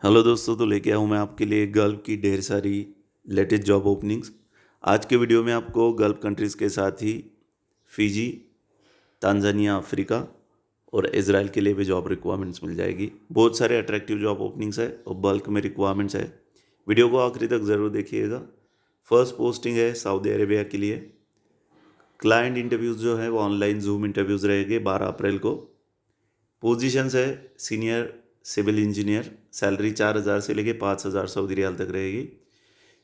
Hello दोस्तों, तो लेके आया हूँ मैं आपके लिए गल्फ़ की ढेर सारी लेटेस्ट जॉब ओपनिंग्स। आज के वीडियो में आपको गल्फ़ कंट्रीज़ के साथ ही फ़िजी, तांज़ानिया, अफ्रीका और इज़राइल के लिए भी जॉब रिक्वायरमेंट्स मिल जाएगी। बहुत सारे अट्रैक्टिव जॉब ओपनिंग्स है और बल्क में रिक्वायरमेंट्स है। वीडियो को आखिरी तक ज़रूर देखिएगा। फर्स्ट पोस्टिंग है सऊदी अरेबिया के लिए। क्लाइंट इंटरव्यूज़ जो है वो ऑनलाइन ज़ूम इंटरव्यूज़ रहेंगे 12 अप्रैल को। पोजीशंस है सीनियर सिविल इंजीनियर, सैलरी 4,000 से लेके 5,000 सऊदी रियाल तक रहेगी।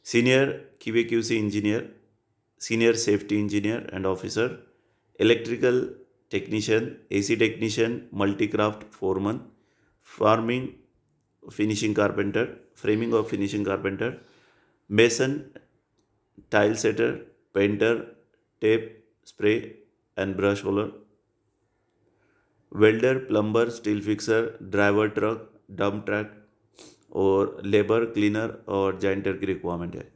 Senior QA/QC engineer, senior safety engineer and officer, electrical technician, AC technician, multicraft foreman, farming finishing carpenter, framing और finishing carpenter, mason, tile setter, painter, tape, spray and brush hauler, welder, plumber, steel fixer, driver truck, dump truck और labour cleaner और jointer की requirement है।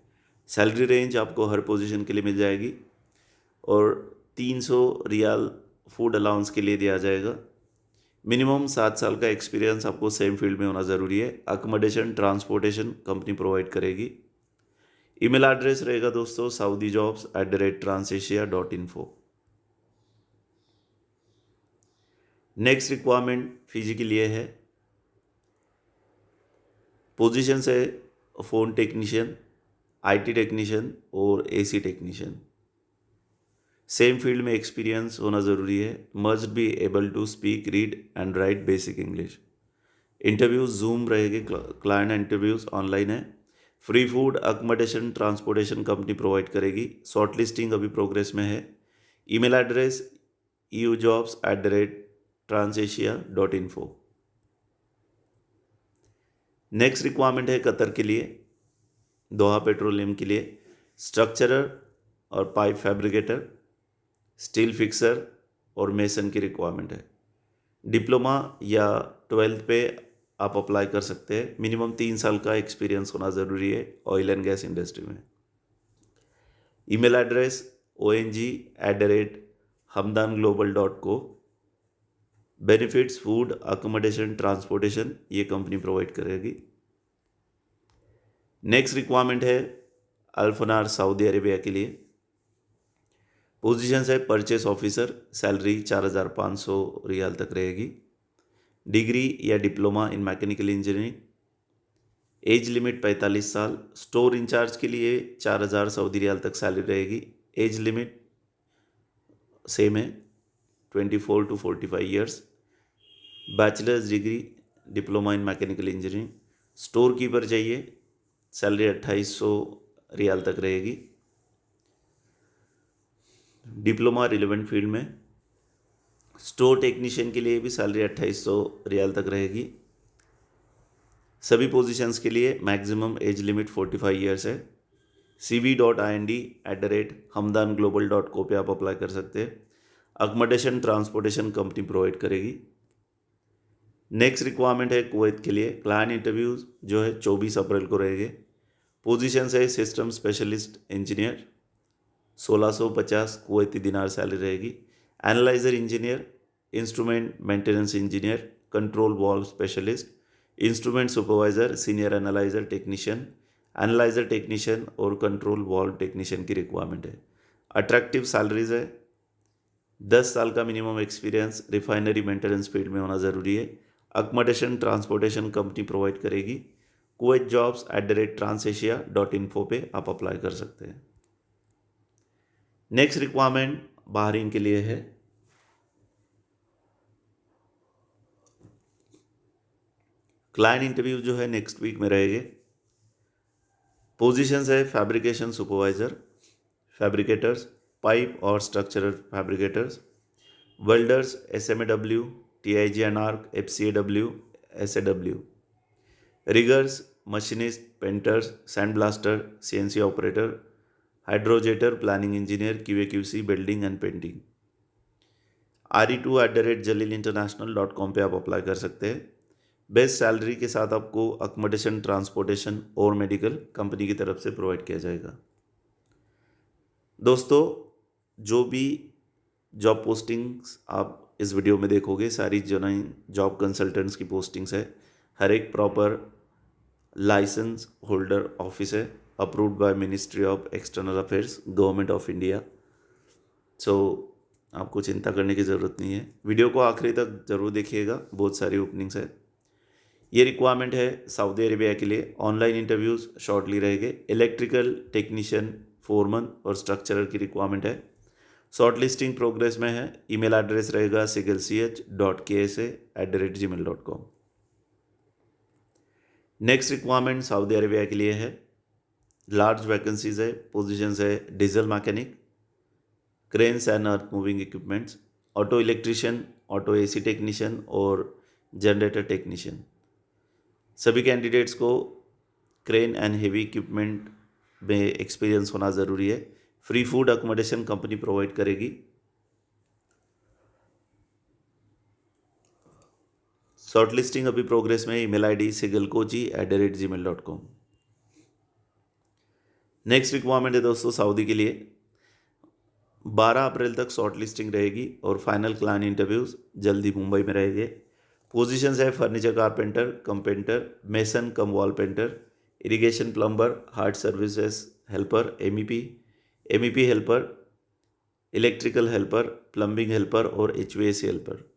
Salary range आपको हर position के लिए मिल जाएगी और 300 रियाल फूड अलाउंस के लिए दिया जाएगा। मिनिमम 7 साल का एक्सपीरियंस आपको सेम फील्ड में होना ज़रूरी है। अकोमोडेशन ट्रांसपोर्टेशन कंपनी प्रोवाइड करेगी। ईमेल एड्रेस रहेगा दोस्तों saudijobs@transasia.info। नेक्स्ट रिक्वायरमेंट फिजी के लिए है। पोजीशंस है फ़ोन टेक्नीशियन, IT टेक्नीशियन और AC टेक्नीशियन। सेम फील्ड में एक्सपीरियंस होना ज़रूरी है। Must be able to speak, read and write basic English. Interviews Zoom रहेंगे, क्लाइंट इंटरव्यूज़ ऑनलाइन है। Free food, accommodation, transportation company provide करेगी। Short listing अभी progress में है। Email address eujobs@transasia.info। Next requirement है कतर के लिए, दोहा पेट्रोलियम के लिए। स्ट्रक्चरर और पाइप फैब्रिकेटर, स्टील फिक्सर और मेसन की रिक्वायरमेंट है। डिप्लोमा या 12th पे आप अप्लाई कर सकते हैं। मिनिमम 3 साल का एक्सपीरियंस होना ज़रूरी है ऑयल एंड गैस इंडस्ट्री में। Email address ong@hamdanglobal.co। Benefits food, accommodation, transportation ये कंपनी प्रोवाइड करेगी। नेक्स्ट रिक्वायरमेंट है अल्फनार सऊदी अरेबिया के लिए। पोजीशंस है परचेस ऑफिसर, सैलरी 4,500 रियाल तक रहेगी। डिग्री या diploma in mechanical engineering. Age limit 45 साल। स्टोर इंचार्ज के लिए 4,000 सऊदी रियाल तक सैलरी रहेगी। एज लिमिट सेम है, 24 to 45 years. Bachelors degree, diploma in mechanical engineering. Store keeper चाहिए, सैलरी 2,800 रियाल तक रहेगी। डिप्लोमा रिलेवेंट फील्ड में। स्टोर टेक्नीशियन के लिए भी सैलरी 2,800 रियाल तक रहेगी। सभी पोजीशंस के लिए मैक्सिमम एज लिमिट 45 ईयर्स है। cv.ind@hamdanglobal.co पे आप अप्लाई कर सकते हैं। अकोमोडेशन ट्रांसपोर्टेशन कंपनी प्रोवाइड करेगी। नेक्स्ट रिक्वायरमेंट है कुवैत के लिए। क्लाइंट इंटरव्यूज जो है 24 अप्रैल को रहेंगे। पोजीशंस है system specialist engineer, 1650 Kuwaiti dinar salary रहेगी। Analyser engineer, instrument maintenance engineer, control valve specialist, instrument supervisor, senior analyser technician, analyser technician और कंट्रोल वॉल्व टेक्नीशियन की रिक्वायरमेंट है। अट्रैक्टिव सैलरीज है। 10 साल का minimum experience refinery maintenance field में होना ज़रूरी है। अकोमोडेशन ट्रांसपोर्टेशन कंपनी प्रोवाइड करेगी। kuwaitjobs@transasia.info पे आप अप्लाई कर सकते हैं। नेक्स्ट रिक्वायरमेंट बहरीन के लिए है। क्लाइंट इंटरव्यू जो है नेक्स्ट वीक में रहेंगे। पोजीशंस है फैब्रिकेशन सुपरवाइजर, फैब्रिकेटर्स, पाइप और structural fabricators, welders, SMAW, TIG&ARC, FCAW, SAW, riggers, machinist, painters, sand blaster, CNC operator, हाइड्रोजेटर, planning engineer, QA/QC, building and painting. re2@jalilinternational.com पे आप अप्लाई कर सकते हैं। बेस्ट सैलरी के साथ आपको अकोमोडेशन, ट्रांसपोर्टेशन और मेडिकल कंपनी की तरफ से प्रोवाइड किया जाएगा। दोस्तों, जो भी जॉब पोस्टिंग्स आप इस वीडियो में देखोगे सारी जॉब कंसल्टेंट्स की पोस्टिंग्स है। हर एक प्रॉपर लाइसेंस होल्डर ऑफिस है, approved by ministry of external affairs, government of India. So आपको चिंता करने की ज़रूरत नहीं है। वीडियो को आखिरी तक ज़रूर देखिएगा, बहुत सारी ओपनिंग्स है। ये रिक्वायरमेंट है सऊदी अरेबिया के लिए। ऑनलाइन इंटरव्यूज़ शॉर्टली रहेंगे। इलेक्ट्रिकल टेक्नीशियन, फोरमन और स्ट्रक्चरर की रिक्वायरमेंट है। शॉर्ट लिस्टिंग प्रोग्रेस में है। ईमेल एड्रेस रहेगा sigalch.ksa@gmail.com। Next requirement Saudi Arabia के लिए है। लार्ज वैकेंसीज है। पोजीशंस है diesel mechanic, cranes and earth moving equipments, auto electrician, auto AC technician और जनरेटर टेक्नीशियन। सभी कैंडिडेट्स को क्रेन एंड हेवी इक्विपमेंट में एक्सपीरियंस होना ज़रूरी है। Free food accommodation company provide करेगी। शॉर्ट लिस्टिंग अभी प्रोग्रेस में। Email ID sigalkochi@gmail.com। Next requirement है दोस्तों सऊदी के लिए। 12 अप्रैल तक शॉर्ट लिस्टिंग रहेगी और फाइनल क्लाइंट इंटरव्यूज़ जल्दी मुंबई में रहेंगे। पोजीशंस है furniture carpenter cum painter, mason cum wall painter, irrigation plumber, hard services helper, MEP helper, electrical helper, plumbing helper और HVAC helper.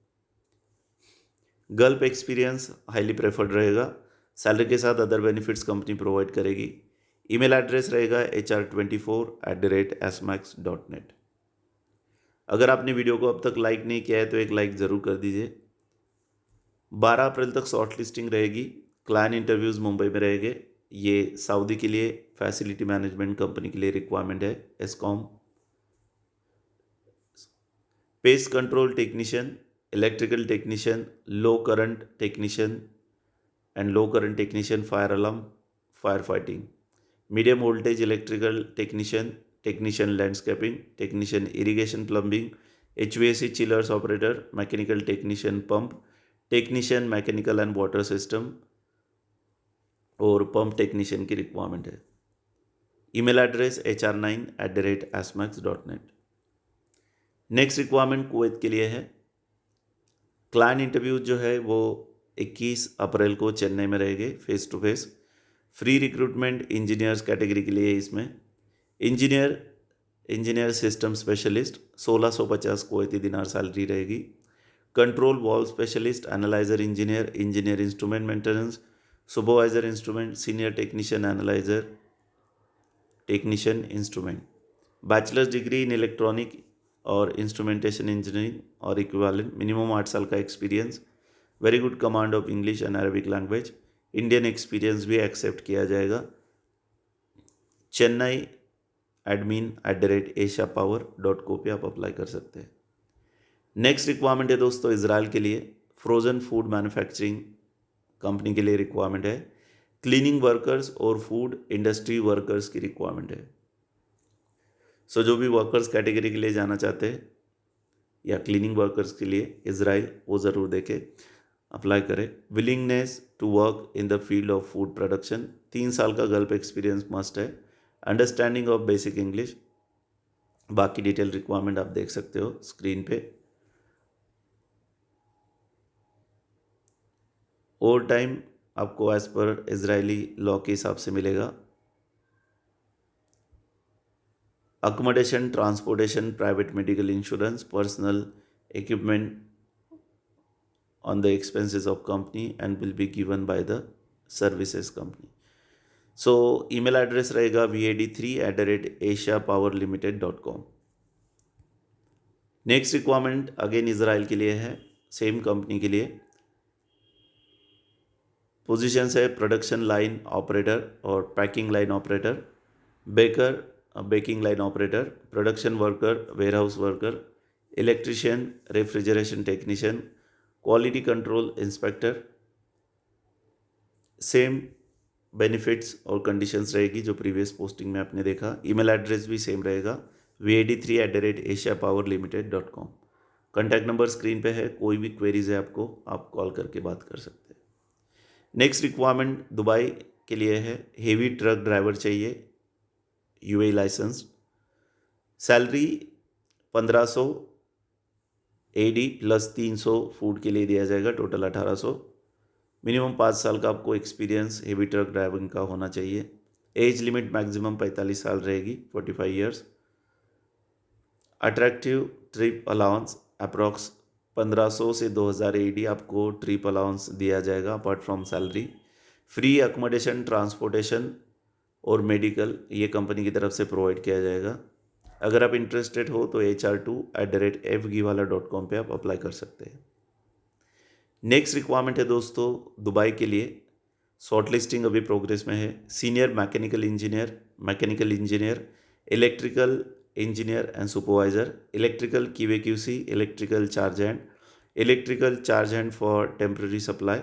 Gulf experience highly preferred रहेगा। Salary के साथ अदर बेनिफिट्स कंपनी प्रोवाइड करेगी। Email address रहेगा hr24@asmax.net। अगर आपने video को अब तक लाइक नहीं किया है तो एक लाइक ज़रूर कर दीजिए। 12 अप्रैल तक शॉर्ट लिस्टिंग रहेगी। क्लाइंट इंटरव्यूज़ मुंबई में रहेंगे। ये सऊदी के लिए फैसिलिटी मैनेजमेंट कंपनी के लिए रिक्वायरमेंट है। एस्कॉम। Pest control technician, electrical technician, low current technician and low current technician, fire alarm, fire fighting, medium voltage electrical technician, technician landscaping, technician irrigation plumbing, HVAC chillers operator, mechanical technician pump, technician mechanical and water system और pump technician की requirement है। Email address hr9@asmax.net। Next requirement Kuwait के लिए है। Client interview जो है वो 21 अप्रैल को चेन्नई में रहेंगे face to face. Free recruitment engineers category के लिए इसमें engineer system specialist 1650 Kuwaiti dinar salary रहेगी। Control wall specialist, analyser engineer, engineer instrument maintenance, supervisor instrument, senior technician analyser, technician instrument. Bachelor's degree in electronic और instrumentation engineering और equivalent. Minimum 8 साल का experience. Very good command of English and Arabic language. Indian experience भी accept किया जाएगा। Chennai admin@asiapower.co पे आप apply कर सकते हैं। नेक्स्ट रिक्वायरमेंट है दोस्तों इजराइल के लिए। फ्रोजन फूड मैन्युफैक्चरिंग कंपनी के लिए रिक्वायरमेंट है। क्लीनिंग वर्कर्स और फूड इंडस्ट्री वर्कर्स की रिक्वायरमेंट है। सो जो भी वर्कर्स कैटेगरी के लिए जाना चाहते हैं या क्लीनिंग वर्कर्स के लिए इजराइल, वो ज़रूर देखें, अप्लाई करें। Willingness to work in the field of food production. 3 साल का गल्फ एक्सपीरियंस मस्ट है। Understanding of basic English. बाकी डिटेल रिक्वायरमेंट आप देख सकते हो स्क्रीन पे। ओवर टाइम आपको एज पर इजरायली लॉ के हिसाब से मिलेगा। Accommodation, transportation, private medical insurance, personal equipment on the expenses of company and will be given by the services company. So email address रहेगा vad3@asiapowerlimited.com। Next requirement again Israel के लिए है, same company के लिए। पोजीशंस है production line operator और packing line operator, baker baking line operator, production worker, warehouse worker, electrician, refrigeration technician, quality control inspector. Same benefits और conditions रहेगी जो प्रीवियस पोस्टिंग में आपने देखा। ईमेल एड्रेस भी सेम रहेगा vad3@asiapowerlimited.com। कॉन्टैक्ट नंबर स्क्रीन पे है। कोई भी क्वेरीज है आपको, आप कॉल करके बात कर सकते हैं। नेक्स्ट रिक्वायरमेंट दुबई के लिए है। हेवी ट्रक ड्राइवर चाहिए, UAE licence. Salary 1500 AD plus 300 food के लिए दिया जाएगा, टोटल 1800। मिनिमम 5 साल का आपको एक्सपीरियंस हेवी ट्रक ड्राइविंग का होना चाहिए। एज लिमिट मैक्सिमम 45 साल रहेगी, 45 years. Attractive trip allowance approx 1500 से 2000 एडी आपको ट्रिप अलाउंस दिया जाएगा apart from salary. Free accommodation, transportation और मेडिकल ये कंपनी की तरफ से प्रोवाइड किया जाएगा। अगर आप इंटरेस्टेड हो तो hr2@fgiwala.com पे आप अप्लाई कर सकते हैं। नेक्स्ट रिक्वायरमेंट है दोस्तों दुबई के लिए। शॉर्ट लिस्टिंग अभी प्रोग्रेस में है। Senior mechanical engineer, electrical engineer and supervisor, electrical QA/QC, electrical charge hand for temporary supply,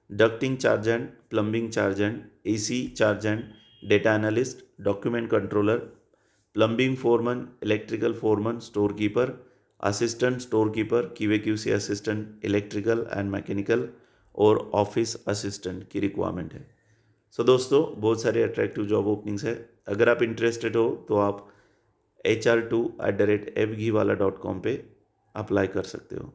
ducting charge hand, plumbing charge hand, AC charge hand, data analyst, document controller, plumbing Foreman, electrical Foreman, store keeper, assistant store keeper, QA/QC assistant, electrical and mechanical और office assistant की requirement है। सो दोस्तों बहुत सारे attractive job openings है। अगर आप interested हो तो आप hr2@fgiwala.com पे अप्लाई कर सकते हो।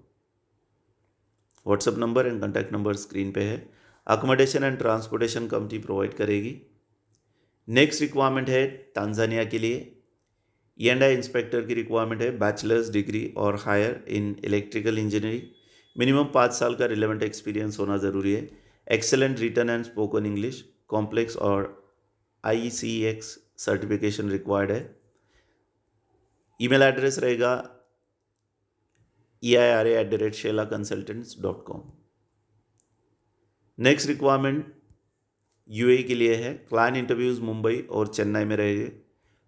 WhatsApp number and contact number screen पे है। Accommodation and transportation company provide करेगी। नेक्स्ट रिक्वायरमेंट है तांजानिया के लिए। E&I इंस्पेक्टर की रिक्वायरमेंट है, बैचलर्स डिग्री और higher in electrical engineering. Minimum 5 साल का रिलेवेंट एक्सपीरियंस होना ज़रूरी है। Excellent written and spoken English, complex और ICX सर्टिफिकेशन रिक्वायर्ड है। ईमेल एड्रेस रहेगा eira@shelaconsultants.com। नेक्स्ट रिक्वायरमेंट UAE के लिए है। क्लाइंट इंटरव्यूज़ मुंबई और चेन्नई में रहेंगे।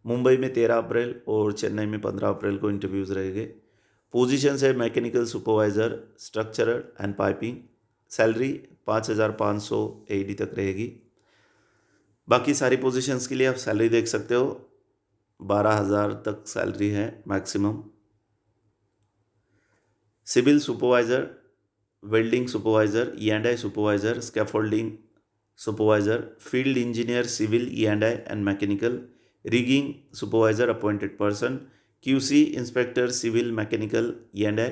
मुंबई में 13 अप्रैल और चेन्नई में 15 अप्रैल को इंटरव्यूज़ रहेंगे। पोजीशंस है mechanical supervisor, structural and piping. Salary 5500 AED तक रहेगी। बाकी सारी पोजीशंस के लिए आप सैलरी देख सकते हो, 12,000 तक सैलरी है maximum. Civil supervisor, welding supervisor, E&I supervisor, scaffolding supervisor, field engineer civil, E&I and mechanical, rigging supervisor appointed person, QC inspector civil mechanical E&I,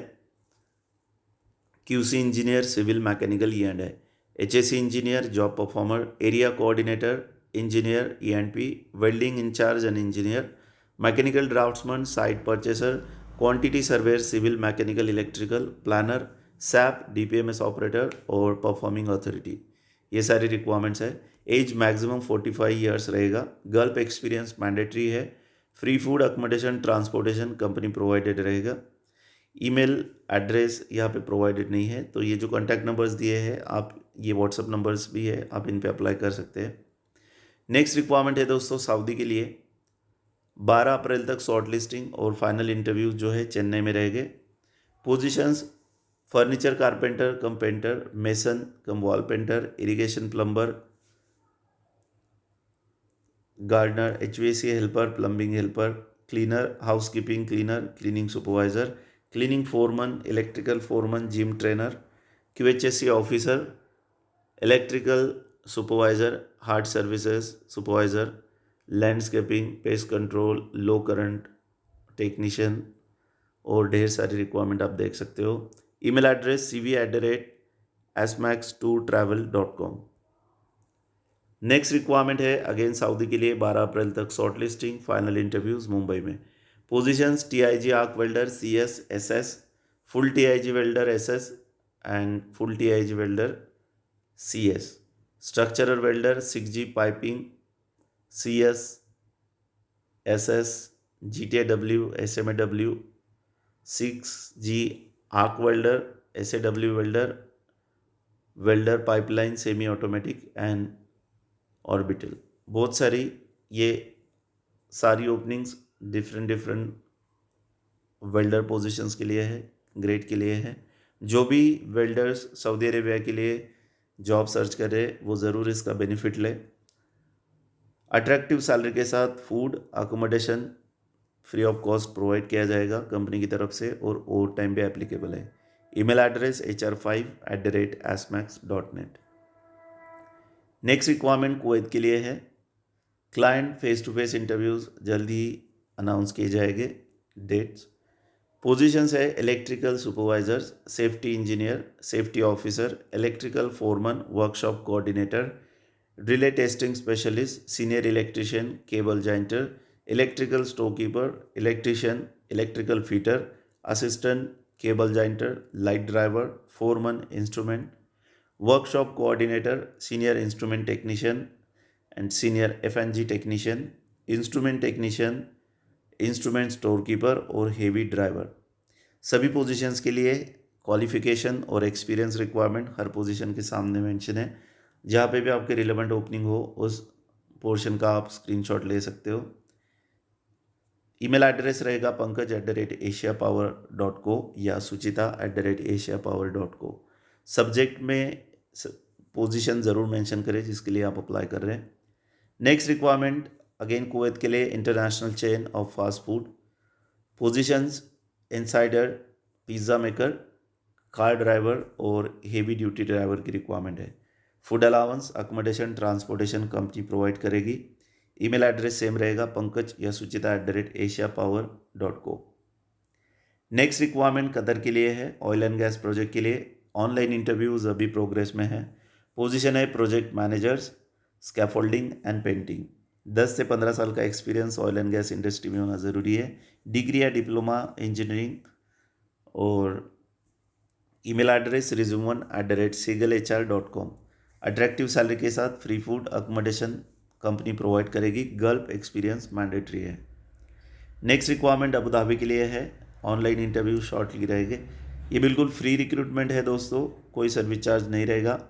QC engineer civil mechanical E&I, HSC engineer job performer, area coordinator engineer E&P, welding incharge and engineer, mechanical draftsman, site purchaser, quantity surveyor civil mechanical electrical, planner, SAP DPMS operator और performing authority. ये सारी requirements है। Age maximum 45 years रहेगा। Gulf experience mandatory है। Free food, accommodation, transportation company provided रहेगा। Email address यहाँ पे provided नहीं है। तो ये जो कॉन्टैक्ट नंबर्स दिए हैं आप, ये व्हाट्सअप नंबर्स भी है, आप इन पे अप्लाई कर सकते हैं। नेक्स्ट रिक्वायरमेंट है दोस्तों सऊदी के लिए। 12 अप्रैल तक शॉर्ट लिस्टिंग और फाइनल इंटरव्यू जो है चेन्नई में रहेंगे। Positions furniture carpenter cum painter, mason cum wall painter, irrigation plumber, gardener, HVAC helper, plumbing helper, cleaner, housekeeping cleaner, cleaning supervisor, cleaning foreman, electrical foreman, gym trainer, QHSC officer, electrical supervisor, hard services supervisor, landscaping, pest control, low current technician और ढेर सारी requirement आप देख सकते हो। Email address cv@smax2travel.com। Next requirement है again Saudi के लिए। 12 अप्रैल तक short listing, final interviews Mumbai में। Positions TIG arc welder CS SS, full TIG welder SS and full TIG welder CS, structural welder 6G piping CS SS, GTAW SMAW, 6G arc welder SAW welder, welder pipeline semi automatic and orbital. बहुत सारी ये सारी openings different welder positions के लिए है, grade के लिए है। जो भी वेल्डर्स सऊदी अरेबिया के लिए जॉब सर्च कर रहे वो ज़रूर इसका बेनिफिट ले। अट्रैक्टिव सैलरी के साथ food accommodation free of cost provide किया जाएगा कंपनी की तरफ से और ओवर टाइम भी एप्लीकेबल है। Email address hr5@asmax.net। Next requirement Kuwait के लिए है। Client face to face interviews जल्द ही अनाउंस किए जाएंगे डेट्स। पोजीशंस है electrical supervisor, safety engineer, safety officer, electrical foreman, workshop coordinator, relay testing specialist, senior electrician, cable jointer, electrical store keeper, electrician, electrical fitter, assistant cable jointer, light driver, foreman instrument, workshop coordinator, senior instrument technician and senior FNG technician, instrument technician, instrument store keeper और heavy driver. सभी positions के लिए qualification और experience requirement हर position के सामने mention है। जहाँ पे भी आपके रिलेवेंट ओपनिंग हो उस पोर्शन का आप स्क्रीनशॉट ले सकते हो। ईमेल एड्रेस रहेगा pankaj@asiapower.co या suchita@asiapower.co। सब्जेक्ट में पोजीशन ज़रूर मेंशन करें जिसके लिए आप अप्लाई कर रहे हैं। नेक्स्ट रिक्वायरमेंट अगेन कुवैत के लिए international chain of fast food, positions insider, pizza maker, car driver और हेवी ड्यूटी ड्राइवर की रिक्वायरमेंट है। Food allowance, accommodation, transportation company provide करेगी। ईमेल एड्रेस सेम रहेगा पंकज या suchita@asiapower.co। नेक्स्ट रिक्वायरमेंट कतर के लिए है, ऑयल एंड गैस प्रोजेक्ट के लिए। ऑनलाइन इंटरव्यूज अभी प्रोग्रेस में है। पोजीशन है project managers, scaffolding and painting. 10 से 15 साल का experience oil and gas industry में होना ज़रूरी है। डिग्री या डिप्लोमा इंजीनियरिंग और email address resume1@segalhr.com। Attractive salary के साथ free food accommodation company provide करेगी। गल्फ एक्सपीरियंस मैंडेटरी है। नेक्स्ट रिक्वायरमेंट अबू धाबी के लिए है। ऑनलाइन इंटरव्यू शॉर्टली रहेंगे। ये बिल्कुल फ्री रिक्रूटमेंट है दोस्तों, कोई सर्विस चार्ज नहीं रहेगा।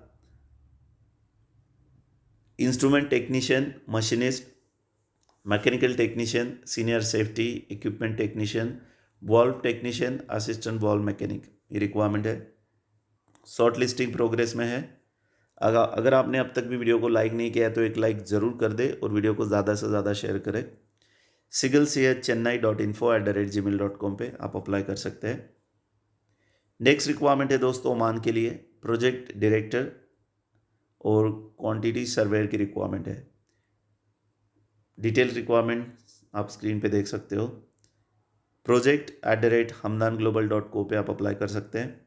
Instrument technician, machinist, mechanical technician, senior safety equipment technician, valve technician, assistant valve mechanic, ये रिक्वायरमेंट है। शॉर्ट लिस्टिंग प्रोग्रेस में है। अगर आपने अब तक भी वीडियो को लाइक नहीं किया है तो एक लाइक ज़रूर कर दे और वीडियो को ज़्यादा से ज़्यादा शेयर करें। sigalchennai.info@gmail.com पे आप अप्लाई कर सकते हैं। नेक्स्ट रिक्वायरमेंट है दोस्तों ओमान के लिए, प्रोजेक्ट डायरेक्टर और क्वांटिटी सर्वेयर की रिक्वायरमेंट है। डिटेल रिक्वायरमेंट आप स्क्रीन पे देख सकते हो। project@hamdanglobal.co पे आप अप्लाई कर सकते हैं।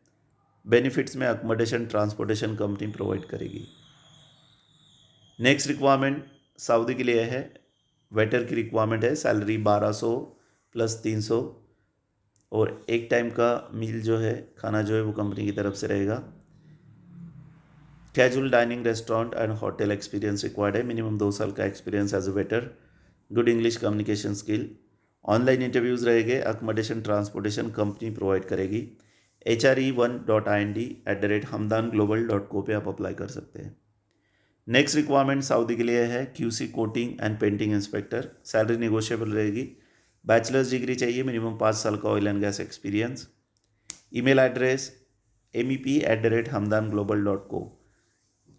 बेनिफिट्स में अकोमोडेशन, ट्रांसपोर्टेशन कंपनी प्रोवाइड करेगी। नेक्स्ट रिक्वायरमेंट सऊदी के लिए है, वेटर की रिक्वायरमेंट है। सैलरी 1200 + 300 और एक टाइम का मील जो है, खाना जो है वो कंपनी की तरफ से रहेगा। Casual dining, restaurant and hotel experience required है। मिनिमम 2 साल का experience as a waiter. Good English communication skill. Online interviews रहेंगे। अकोमोडेशन, ट्रांसपोर्टेशन कंपनी प्रोवाइड करेगी। hre1.ind@hamdanglobal.co पे आप अप्लाई कर सकते हैं। नेक्स्ट रिक्वायरमेंट सऊदी के लिए है, QC coating and painting inspector. Salary negotiable रहेगी। बैचलर्स डिग्री चाहिए, मिनिमम 5 साल का oil and gas experience. Email address mep@hamdanglobal.co।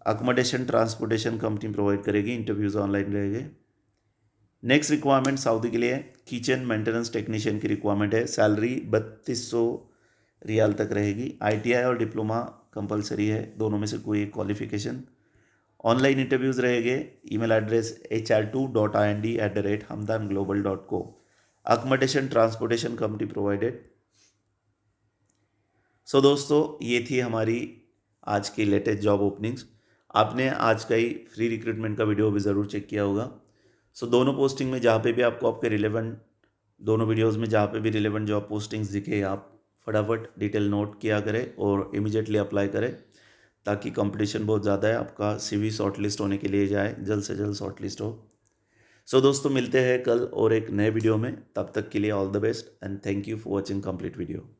Accommodation, transportation company provide करेगी। इंटरव्यूज़ ऑनलाइन रहेंगे। नेक्स्ट रिक्वायरमेंट सऊदी के लिए किचन मेंटेनेंस टेक्नीशियन की रिक्वायरमेंट है। सैलरी 3200 रियाल तक रहेगी। ITI और डिप्लोमा कंपलसरी है, दोनों में से कोई एक क्वालिफिकेशन। ऑनलाइन इंटरव्यूज़ रहेंगे। Email address hr2.ind@hamdanglobal.co। Accommodation, transportation company provided. So दोस्तों ये थी हमारी आज की लेटेस्ट जॉब ओपनिंग्स। आपने आज का ही फ्री रिक्रूटमेंट का वीडियो भी ज़रूर चेक किया होगा। सो दोनों पोस्टिंग में जहाँ पे भी आपको आपके रिलेवेंट, दोनों वीडियोस में जहाँ पे भी रिलेवेंट जॉब पोस्टिंग्स दिखे आप फटाफट डिटेल नोट किया करें और इमीडिएटली अप्लाई करें, ताकि कंपटीशन बहुत ज़्यादा है। आपका CV शॉर्टलिस्ट होने के लिए जाए, जल्द से जल्द शॉर्टलिस्ट हो। सो दोस्तों मिलते हैं कल और एक नए वीडियो में। तब तक के लिए all the best and thank you for watching complete video.